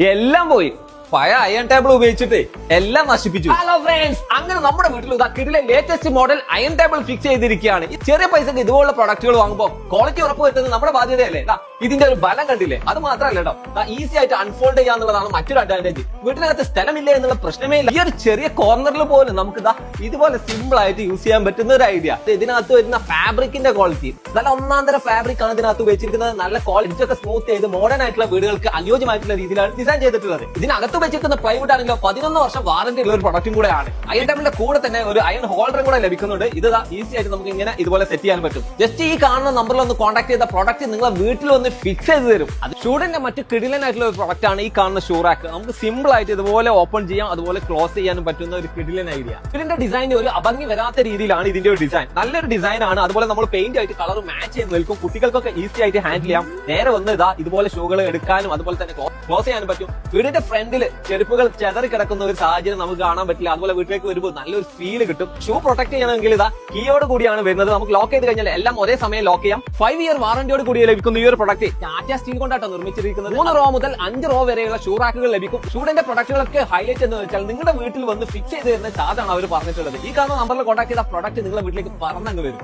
എല്ലാം പോയി. പഴയ അയൺ ടേബിൾ ഉപയോഗിച്ചിട്ട് എല്ലാം നശിപ്പിച്ചു. ഹലോ ഫ്രണ്ട്സ്, അങ്ങനെ നമ്മുടെ വീട്ടിൽ കിടിലെ latest model iron table fix ചെയ്തിരിക്കുകയാണ്. ഈ ചെറിയ പൈസക്ക് ഇതുപോലുള്ള പ്രൊഡക്റ്റുകൾ വാങ്ങുമ്പോൾ ക്വാളിറ്റി ഉറപ്പുവരുത്തുന്നത് നമ്മുടെ ബാധ്യതയല്ലേ? ഇതിന്റെ ഒരു ബലം കണ്ടില്ലേ? അത് മാത്രമല്ല കേട്ടോ, ഈസി ആയിട്ട് അൺഫോൾഡ് ചെയ്യാന്നുള്ളതാണ് മറ്റൊരു അഡ്വാൻറ്റേജ്. വീട്ടിനകത്ത് സ്ഥലമില്ല എന്നുള്ള പ്രശ്നമേ ഇല്ല. ഈ ഒരു ചെറിയ കോർണറിൽ പോലും നമുക്ക് ഇതുപോലെ സിമ്പിൾ ആയിട്ട് യൂസ് ചെയ്യാൻ പറ്റുന്ന ഒരു ഐഡിയ. ഇതിനകത്ത് വരുന്ന ഫാബ്രിക്കിന്റെ ക്വാളിറ്റി നല്ല ഒന്നാം തരം ഫാബ്രിക് ആണ് ഇതിനകത്ത് ഉപയോഗിച്ചിരിക്കുന്നത്. നല്ല ക്വാളിറ്റി ഒക്കെ സ്മൂത്ത് ചെയ്ത് മോഡേൺ ആയിട്ടുള്ള വീടുകൾക്ക് അനുയോജ്യമായിട്ടുള്ള രീതിയിലാണ് ഡിസൈൻ ചെയ്തിട്ടുള്ളത്. ഇതിനകത്ത് വെച്ചിരിക്കുന്ന പ്ലൈവുഡ് ആണെങ്കിലോ 11 വർഷം വാറന്റി ഉള്ള ഒരു പ്രൊഡക്റ്റും കൂടെയാണ്. അയൺ ടേബിളിന്റെ കൂടെ തന്നെ ഒരു അയൺ ഹോൾഡറും കൂടെ ലഭിക്കുന്നുണ്ട്. ഇത് ഈസി ആയിട്ട് നമുക്ക് ഇങ്ങനെ ഇതുപോലെ സെറ്റ് ചെയ്യാൻ പറ്റും. ജസ്റ്റ് ഈ കാണുന്ന നമ്പറിൽ ഒന്ന് കോൺടാക്ട് ചെയ്ത പ്രൊഡക്റ്റ് നിങ്ങളെ വീട്ടിൽ വന്ന് ഫിക്സ് ചെയ്ത് തരും. അത് ഷൂഡിന്റെ മറ്റു കിടിലനായിട്ടുള്ള ഒരു പ്രൊഡക്റ്റ് ആണ് ഈ കാണുന്ന ഷൂ റാക്ക്. നമുക്ക് സിമ്പിൾ ആയിട്ട് ഇതുപോലെ ഓപ്പൺ ചെയ്യാം, അതുപോലെ ക്ലോസ് ചെയ്യാനും പറ്റുന്ന ഒരു കിടിലൻ ഐഡിയ. ഇതിന്റെ ഡിസൈൻ ഒരു അഭംഗി വരാത്ത രീതിയിലാണ് ഇതിന്റെ ഒരു ഡിസൈൻ. നല്ലൊരു ഡിസൈൻ ആണ്. അതുപോലെ നമ്മൾ പെയിന്റ് ആയിട്ട് കളർ മാച്ച് ചെയ്ത് നിൽക്കും. കുട്ടികൾക്കൊക്കെ ഈസി ആയിട്ട് ഹാൻഡിൽ ചെയ്യാം. നേരെ വന്ന് ഇതുപോലെ ഷൂകൾ എടുക്കാനും അതുപോലെ തന്നെ ക്ലോസ് ചെയ്യാനും പറ്റും. വീടിന്റെ ഫ്രണ്ടിൽ ചെരുപ്പുകൾ ചെതറി കിടക്കുന്ന ഒരു സാഹചര്യം നമുക്ക് കാണാൻ പറ്റില്ല. അതുപോലെ വീട്ടിലേക്ക് വരുമ്പോൾ നല്ലൊരു ഫീൽ കിട്ടും. ഷൂ പ്രൊട്ടക്ട് ചെയ്യണമെങ്കിൽ കീയോട് കൂടിയാണ് വരുന്നത്. നമുക്ക് ലോക്ക് ചെയ്ത് കഴിഞ്ഞാൽ എല്ലാം ഒരേ സമയം ലോക്ക് ചെയ്യാം. 5 ഇയർ വാറന്റിയോട് കൂടി ലഭിക്കുന്ന ഈ ഒരു പ്രൊഡക്റ്റ് ടാറ്റ സ്റ്റീൽ കൊണ്ടാട്ടോ നിർമ്മിച്ചിരിക്കുന്നത്. 3 റോ മുതൽ 5 റോ വരെയുള്ള ഷൂ റാക്കുകൾ ലഭിക്കും. ഷൂഡിന്റെ പ്രൊഡക്റ്റുകളൊക്കെ ഹൈലൈറ്റ് എന്ന് വെച്ചാൽ നിങ്ങളുടെ വീട്ടിൽ വന്ന് ഫിക്സ് ചെയ്ത് തരുന്ന ചാർജാണ് അവർ പറഞ്ഞിട്ടുള്ളത്. ഈ കാണുന്ന നമ്പറിൽ കോൺടാക്ട് ചെയ്ത പ്രൊഡക്റ്റ് നിങ്ങളുടെ വീട്ടിലേക്ക് പറന്നങ്ങ് വരും.